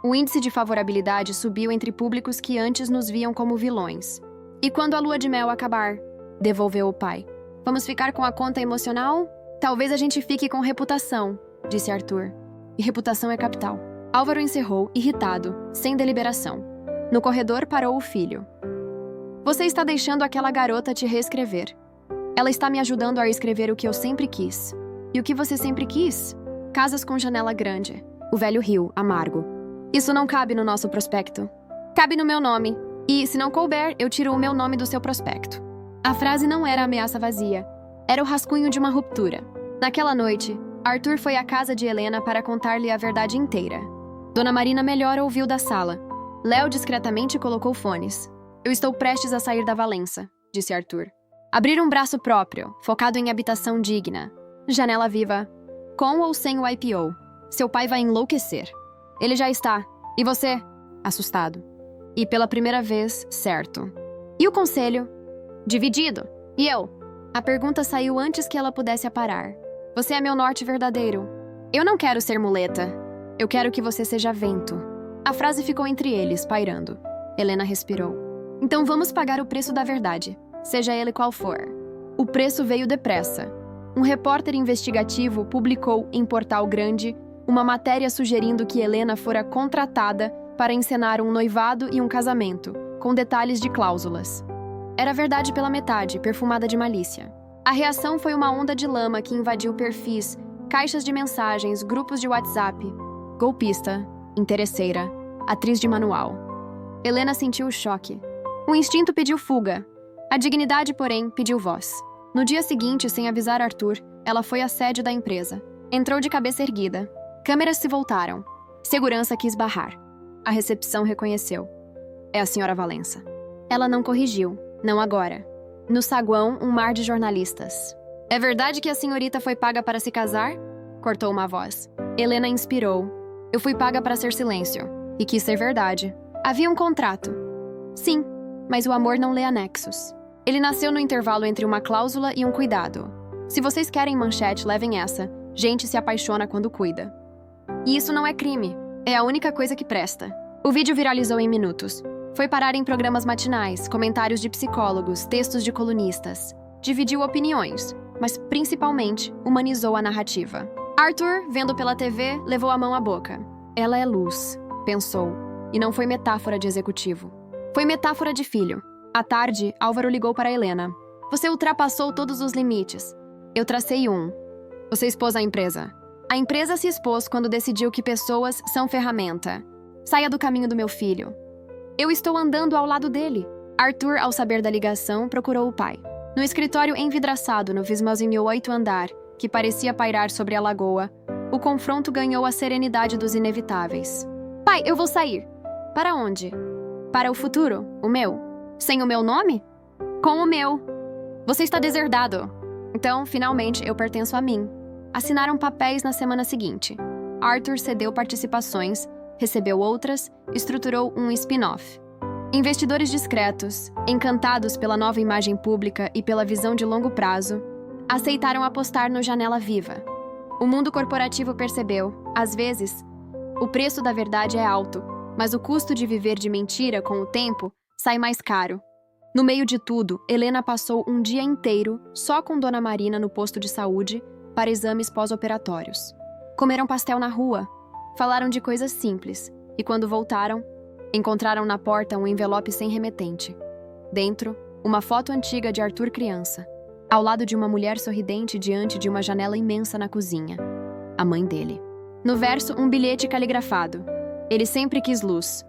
O índice de favorabilidade subiu entre públicos que antes nos viam como vilões. E quando a lua de mel acabar? Devolveu o pai. Vamos ficar com a conta emocional? Talvez a gente fique com reputação, disse Arthur. E reputação é capital. Álvaro encerrou, irritado, sem deliberação. No corredor parou o filho. Você está deixando aquela garota te reescrever. Ela está me ajudando a escrever o que eu sempre quis. E o que você sempre quis? Casas com janela grande. O velho riu, amargo. Isso não cabe no nosso prospecto. Cabe no meu nome. E, se não couber, eu tiro o meu nome do seu prospecto. A frase não era ameaça vazia. Era o rascunho de uma ruptura. Naquela noite, Arthur foi à casa de Helena para contar-lhe a verdade inteira. Dona Marina melhor ouviu da sala. Léo discretamente colocou fones. Eu estou prestes a sair da Valença, disse Arthur. Abrir um braço próprio, focado em habitação digna. Janela viva. Com ou sem o IPO. Seu pai vai enlouquecer. Ele já está. E você? Assustado. E pela primeira vez, certo. E o conselho? Dividido. E eu? A pergunta saiu antes que ela pudesse aparar. Você é meu norte verdadeiro. Eu não quero ser muleta. Eu quero que você seja vento. A frase ficou entre eles, pairando. Helena respirou. Então vamos pagar o preço da verdade, seja ele qual for. O preço veio depressa. Um repórter investigativo publicou em Portal Grande uma matéria sugerindo que Helena fora contratada para encenar um noivado e um casamento, com detalhes de cláusulas. Era verdade pela metade, perfumada de malícia. A reação foi uma onda de lama que invadiu perfis, caixas de mensagens, grupos de WhatsApp. Golpista, interesseira, atriz de manual. Helena sentiu o choque. O instinto pediu fuga. A dignidade, porém, pediu voz. No dia seguinte, sem avisar Arthur, ela foi à sede da empresa. Entrou de cabeça erguida. Câmeras se voltaram. Segurança quis barrar. A recepção reconheceu. É a senhora Valença. Ela não corrigiu. Não agora. No saguão, um mar de jornalistas. É verdade que a senhorita foi paga para se casar? Cortou uma voz. Helena inspirou. Eu fui paga para ser silêncio. E quis ser verdade. Havia um contrato. Sim, mas o amor não lê anexos. Ele nasceu no intervalo entre uma cláusula e um cuidado. Se vocês querem manchete, levem essa. Gente se apaixona quando cuida. E isso não é crime. É a única coisa que presta. O vídeo viralizou em minutos. Foi parar em programas matinais, comentários de psicólogos, textos de colunistas. Dividiu opiniões, mas principalmente humanizou a narrativa. Arthur, vendo pela TV, levou a mão à boca. Ela é luz, pensou. E não foi metáfora de executivo. Foi metáfora de filho. À tarde, Álvaro ligou para Helena. Você ultrapassou todos os limites. Eu tracei um. Você expôs a empresa. A empresa se expôs quando decidiu que pessoas são ferramenta. Saia do caminho do meu filho. Eu estou andando ao lado dele. Arthur, ao saber da ligação, procurou o pai. No escritório envidraçado no 28º andar, que parecia pairar sobre a lagoa, o confronto ganhou a serenidade dos inevitáveis. Pai, eu vou sair. Para onde? Para o futuro, o meu. Sem o meu nome? Com o meu. Você está deserdado. Então, finalmente, eu pertenço a mim. Assinaram papéis na semana seguinte. Arthur cedeu participações, recebeu outras, estruturou um spin-off. Investidores discretos, encantados pela nova imagem pública e pela visão de longo prazo, aceitaram apostar no Janela Viva. O mundo corporativo percebeu, às vezes, o preço da verdade é alto, mas o custo de viver de mentira com o tempo sai mais caro. No meio de tudo, Helena passou um dia inteiro só com Dona Marina no posto de saúde para exames pós-operatórios. Comeram pastel na rua, falaram de coisas simples e, quando voltaram, encontraram na porta um envelope sem remetente. Dentro, uma foto antiga de Arthur criança, ao lado de uma mulher sorridente diante de uma janela imensa na cozinha. A mãe dele. No verso, um bilhete caligrafado. Ele sempre quis luz.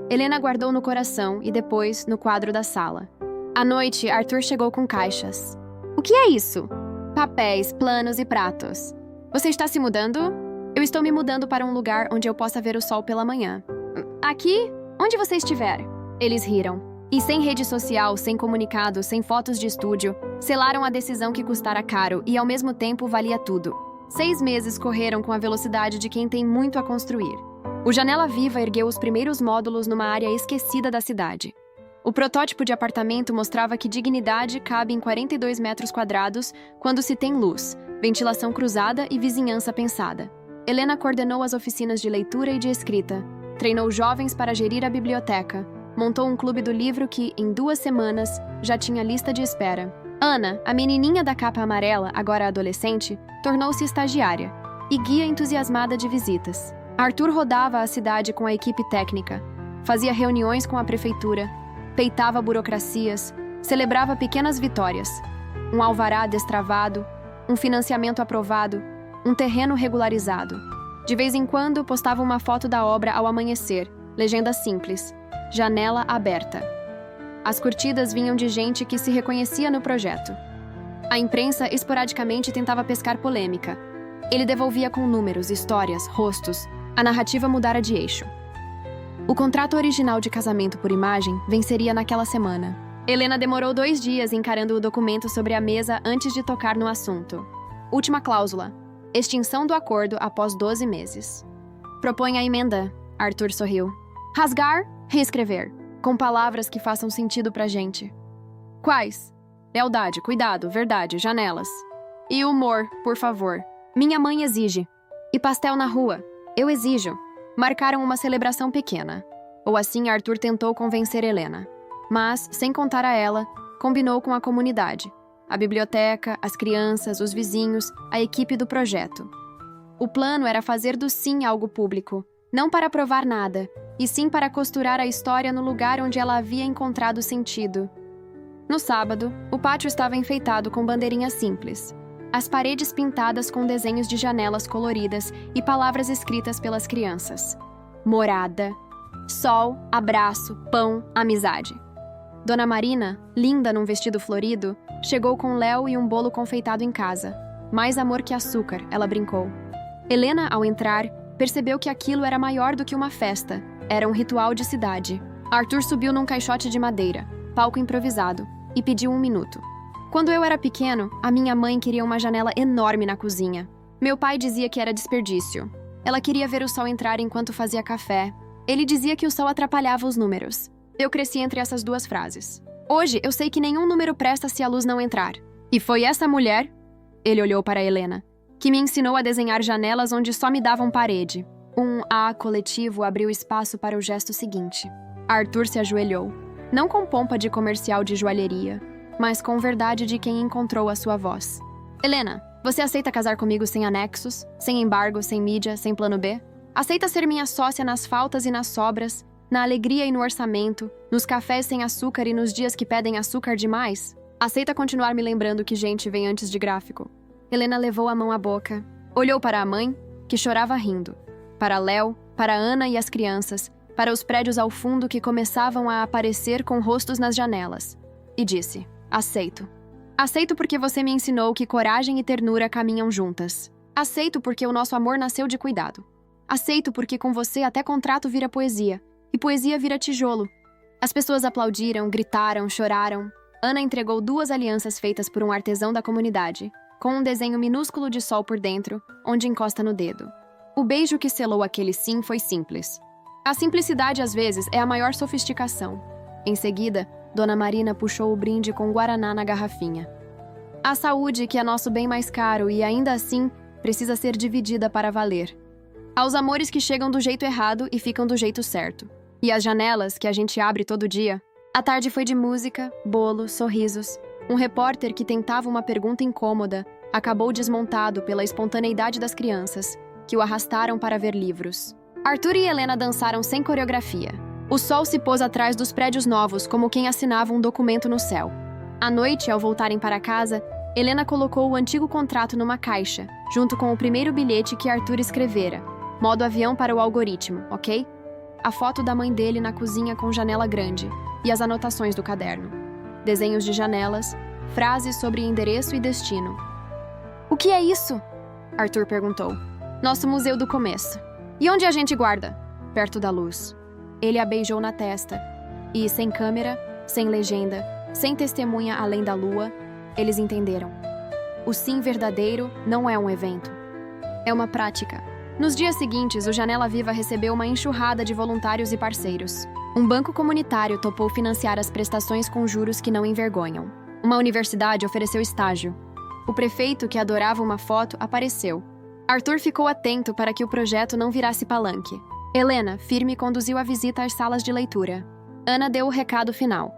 Helena guardou no coração e depois no quadro da sala. À noite, Arthur chegou com caixas. O que é isso? Papéis, planos e pratos. Você está se mudando? Eu estou me mudando para um lugar onde eu possa ver o sol pela manhã. Aqui? Onde você estiver. Eles riram. E sem rede social, sem comunicado, sem fotos de estúdio, selaram a decisão que custara caro e ao mesmo tempo valia tudo. 6 meses correram com a velocidade de quem tem muito a construir. O Janela Viva ergueu os primeiros módulos numa área esquecida da cidade. O protótipo de apartamento mostrava que dignidade cabe em 42 metros quadrados quando se tem luz, ventilação cruzada e vizinhança pensada. Helena coordenou as oficinas de leitura e de escrita, treinou jovens para gerir a biblioteca, montou um clube do livro que, em 2 semanas, já tinha lista de espera. Ana, a menininha da capa amarela, agora adolescente, tornou-se estagiária e guia entusiasmada de visitas. Arthur rodava a cidade com a equipe técnica, fazia reuniões com a prefeitura, peitava burocracias, celebrava pequenas vitórias. Um alvará destravado, um financiamento aprovado, um terreno regularizado. De vez em quando, postava uma foto da obra ao amanhecer, legenda simples, janela aberta. As curtidas vinham de gente que se reconhecia no projeto. A imprensa esporadicamente tentava pescar polêmica. Ele devolvia com números, histórias, rostos. A narrativa mudara de eixo. O contrato original de casamento por imagem venceria naquela semana. Helena demorou 2 dias encarando o documento sobre a mesa antes de tocar no assunto. Última cláusula. Extinção do acordo após 12 meses. Propõe a emenda. Arthur sorriu. Rasgar, reescrever. Com palavras que façam sentido pra gente. Quais? Lealdade, cuidado, verdade, janelas. E humor, por favor. Minha mãe exige. E pastel na rua. Eu exijo. Marcaram uma celebração pequena. Ou assim Arthur tentou convencer Helena. Mas, sem contar a ela, combinou com a comunidade. A biblioteca, as crianças, os vizinhos, a equipe do projeto. O plano era fazer do sim algo público. Não para provar nada, e sim para costurar a história no lugar onde ela havia encontrado sentido. No sábado, o pátio estava enfeitado com bandeirinhas simples. As paredes pintadas com desenhos de janelas coloridas e palavras escritas pelas crianças. Morada, sol, abraço, pão, amizade. Dona Marina, linda num vestido florido, chegou com Léo e um bolo confeitado em casa. Mais amor que açúcar, ela brincou. Helena, ao entrar, percebeu que aquilo era maior do que uma festa. Era um ritual de cidade. Arthur subiu num caixote de madeira, palco improvisado, e pediu 1 minuto. Quando eu era pequeno, a minha mãe queria uma janela enorme na cozinha. Meu pai dizia que era desperdício. Ela queria ver o sol entrar enquanto fazia café. Ele dizia que o sol atrapalhava os números. Eu cresci entre essas 2 frases. Hoje, eu sei que nenhum número presta se a luz não entrar. E foi essa mulher, ele olhou para Helena, que me ensinou a desenhar janelas onde só me davam parede. Um A coletivo abriu espaço para o gesto seguinte. Arthur se ajoelhou, não com pompa de comercial de joalheria, mas com verdade de quem encontrou a sua voz. Helena, você aceita casar comigo sem anexos, sem embargo, sem mídia, sem plano B? Aceita ser minha sócia nas faltas e nas sobras, na alegria e no orçamento, nos cafés sem açúcar e nos dias que pedem açúcar demais? Aceita continuar me lembrando que gente vem antes de gráfico? Helena levou a mão à boca, olhou para a mãe, que chorava rindo, para Léo, para Ana e as crianças, para os prédios ao fundo que começavam a aparecer com rostos nas janelas, e disse: aceito. Aceito porque você me ensinou que coragem e ternura caminham juntas. Aceito porque o nosso amor nasceu de cuidado. Aceito porque com você até contrato vira poesia, e poesia vira tijolo. As pessoas aplaudiram, gritaram, choraram. Ana entregou 2 alianças feitas por um artesão da comunidade, com um desenho minúsculo de sol por dentro, onde encosta no dedo. O beijo que selou aquele sim foi simples. A simplicidade, às vezes, é a maior sofisticação. Em seguida, Dona Marina puxou o brinde com guaraná na garrafinha. A saúde, que é nosso bem mais caro e, ainda assim, precisa ser dividida para valer. Aos amores que chegam do jeito errado e ficam do jeito certo. E as janelas que a gente abre todo dia. A tarde foi de música, bolo, sorrisos. Um repórter que tentava uma pergunta incômoda acabou desmontado pela espontaneidade das crianças, que o arrastaram para ver livros. Arthur e Helena dançaram sem coreografia. O sol se pôs atrás dos prédios novos como quem assinava um documento no céu. À noite, ao voltarem para casa, Helena colocou o antigo contrato numa caixa, junto com o primeiro bilhete que Arthur escrevera. Modo avião para o algoritmo, ok? A foto da mãe dele na cozinha com janela grande e as anotações do caderno. Desenhos de janelas, frases sobre endereço e destino. O que é isso? Arthur perguntou. Nosso museu do começo. E onde a gente guarda? Perto da luz. Ele a beijou na testa. E, sem câmera, sem legenda, sem testemunha além da lua, eles entenderam. O sim verdadeiro não é um evento. É uma prática. Nos dias seguintes, o Janela Viva recebeu uma enxurrada de voluntários e parceiros. Um banco comunitário topou financiar as prestações com juros que não envergonham. Uma universidade ofereceu estágio. O prefeito, que adorava uma foto, apareceu. Arthur ficou atento para que o projeto não virasse palanque. Helena, firme, conduziu a visita às salas de leitura. Ana deu o recado final.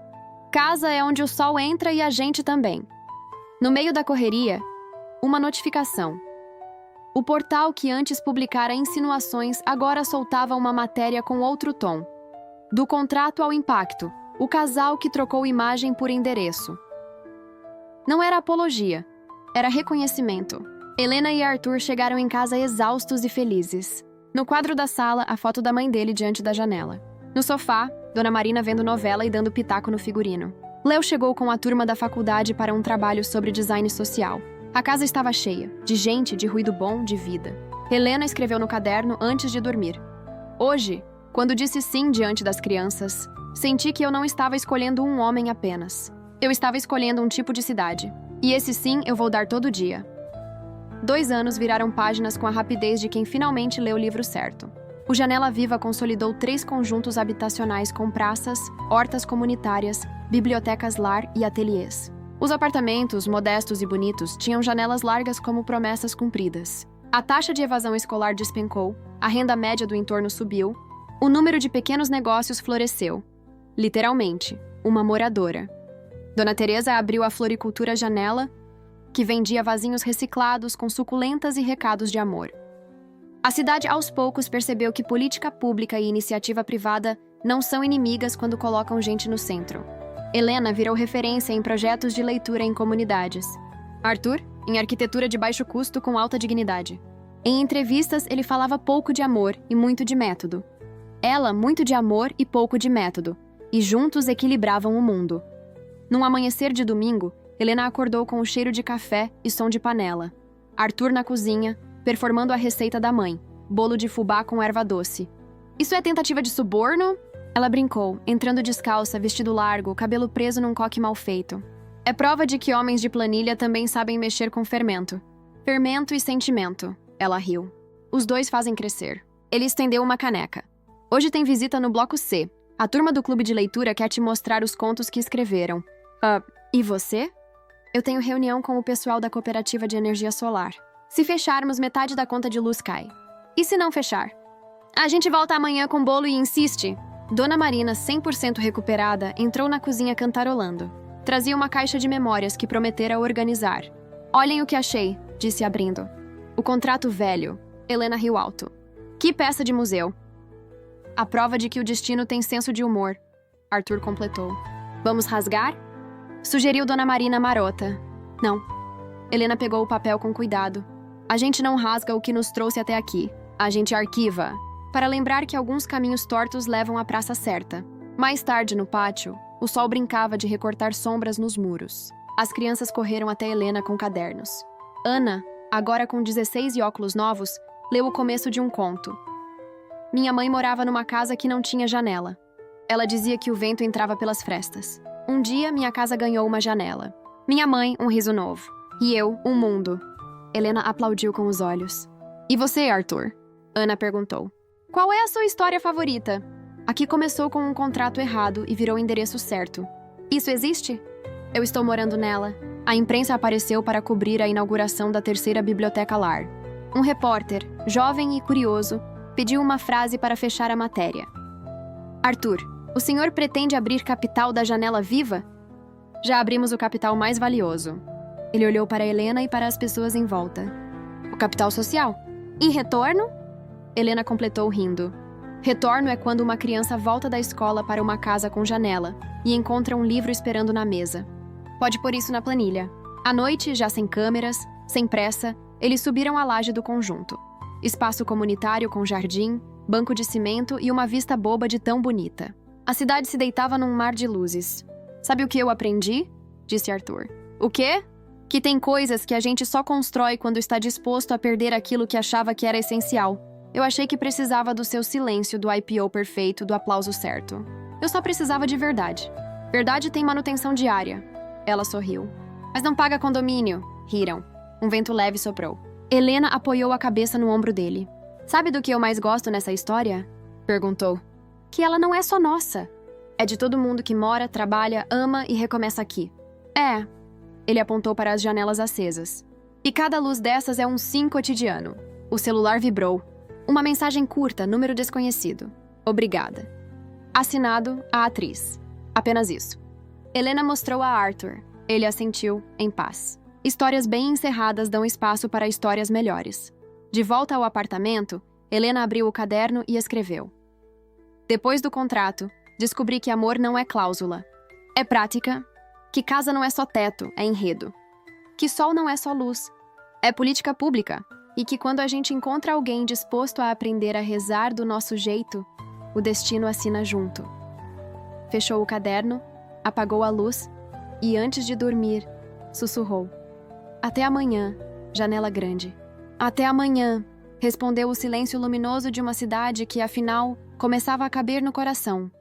Casa é onde o sol entra e a gente também. No meio da correria, uma notificação. O portal que antes publicara insinuações agora soltava uma matéria com outro tom. Do contrato ao impacto, o casal que trocou imagem por endereço. Não era apologia, era reconhecimento. Helena e Arthur chegaram em casa exaustos e felizes. No quadro da sala, a foto da mãe dele diante da janela. No sofá, Dona Marina vendo novela e dando pitaco no figurino. Léo chegou com a turma da faculdade para um trabalho sobre design social. A casa estava cheia, de gente, de ruído bom, de vida. Helena escreveu no caderno antes de dormir. Hoje, quando disse sim diante das crianças, senti que eu não estava escolhendo um homem apenas. Eu estava escolhendo um tipo de cidade. E esse sim eu vou dar todo dia. 2 anos viraram páginas com a rapidez de quem finalmente lê o livro certo. O Janela Viva consolidou 3 conjuntos habitacionais com praças, hortas comunitárias, bibliotecas lar e ateliês. Os apartamentos, modestos e bonitos, tinham janelas largas como promessas cumpridas. A taxa de evasão escolar despencou, a renda média do entorno subiu, o número de pequenos negócios floresceu. Literalmente, uma moradora. Dona Teresa abriu a floricultura Janela, que vendia vasinhos reciclados com suculentas e recados de amor. A cidade, aos poucos, percebeu que política pública e iniciativa privada não são inimigas quando colocam gente no centro. Helena virou referência em projetos de leitura em comunidades. Arthur, em arquitetura de baixo custo com alta dignidade. Em entrevistas, ele falava pouco de amor e muito de método. Ela, muito de amor e pouco de método. E juntos equilibravam o mundo. Num amanhecer de domingo, Helena acordou com o cheiro de café e som de panela. Arthur na cozinha, performando a receita da mãe, bolo de fubá com erva doce. Isso é tentativa de suborno? Ela brincou, entrando descalça, vestido largo, cabelo preso num coque mal feito. É prova de que homens de planilha também sabem mexer com fermento. Fermento e sentimento. Ela riu. Os dois fazem crescer. Ele estendeu uma caneca. Hoje tem visita no Bloco C. A turma do clube de leitura quer te mostrar os contos que escreveram. E você? Eu tenho reunião com o pessoal da cooperativa de energia solar. Se fecharmos, metade da conta de luz cai. E se não fechar? A gente volta amanhã com bolo e insiste. Dona Marina, 100% recuperada, entrou na cozinha cantarolando. Trazia uma caixa de memórias que prometera organizar. Olhem o que achei, disse abrindo. O contrato velho. Helena riu alto. Que peça de museu. A prova de que o destino tem senso de humor. Arthur completou. Vamos rasgar? Sugeriu Dona Marina marota. Não. Helena pegou o papel com cuidado. A gente não rasga o que nos trouxe até aqui. A gente arquiva. Para lembrar que alguns caminhos tortos levam à praça certa. Mais tarde, no pátio, o sol brincava de recortar sombras nos muros. As crianças correram até Helena com cadernos. Ana, agora com 16 e óculos novos, leu o começo de um conto. Minha mãe morava numa casa que não tinha janela. Ela dizia que o vento entrava pelas frestas. Um dia, minha casa ganhou uma janela. Minha mãe, um riso novo. E eu, um mundo. Helena aplaudiu com os olhos. E você, Arthur? Ana perguntou. Qual é a sua história favorita? Aqui começou com um contrato errado e virou o endereço certo. Isso existe? Eu estou morando nela. A imprensa apareceu para cobrir a inauguração da terceira biblioteca lar. Um repórter, jovem e curioso, pediu uma frase para fechar a matéria. Arthur, o senhor pretende abrir capital da janela viva? Já abrimos o capital mais valioso. Ele olhou para Helena e para as pessoas em volta. O capital social? Em retorno? Helena completou rindo. Retorno é quando uma criança volta da escola para uma casa com janela e encontra um livro esperando na mesa. Pode pôr isso na planilha. À noite, já sem câmeras, sem pressa, eles subiram a laje do conjunto. Espaço comunitário com jardim, banco de cimento e uma vista boba de tão bonita. A cidade se deitava num mar de luzes. Sabe o que eu aprendi? Disse Arthur. O quê? Que tem coisas que a gente só constrói quando está disposto a perder aquilo que achava que era essencial. Eu achei que precisava do seu silêncio, do IPO perfeito, do aplauso certo. Eu só precisava de verdade. Verdade tem manutenção diária. Ela sorriu. Mas não paga condomínio. Riram. Um vento leve soprou. Helena apoiou a cabeça no ombro dele. Sabe do que eu mais gosto nessa história? Perguntou. Que ela não é só nossa. É de todo mundo que mora, trabalha, ama e recomeça aqui. É. Ele apontou para as janelas acesas. E cada luz dessas é um sim cotidiano. O celular vibrou. Uma mensagem curta, número desconhecido. Obrigada. Assinado, a atriz. Apenas isso. Helena mostrou a Arthur. Ele assentiu, em paz. Histórias bem encerradas dão espaço para histórias melhores. De volta ao apartamento, Helena abriu o caderno e escreveu. Depois do contrato, descobri que amor não é cláusula. É prática. Que casa não é só teto, é enredo. Que sol não é só luz. É política pública. E que quando a gente encontra alguém disposto a aprender a rezar do nosso jeito, o destino assina junto. Fechou o caderno, apagou a luz e, antes de dormir, sussurrou. Até amanhã, janela grande. Até amanhã, respondeu o silêncio luminoso de uma cidade que, afinal, começava a caber no coração.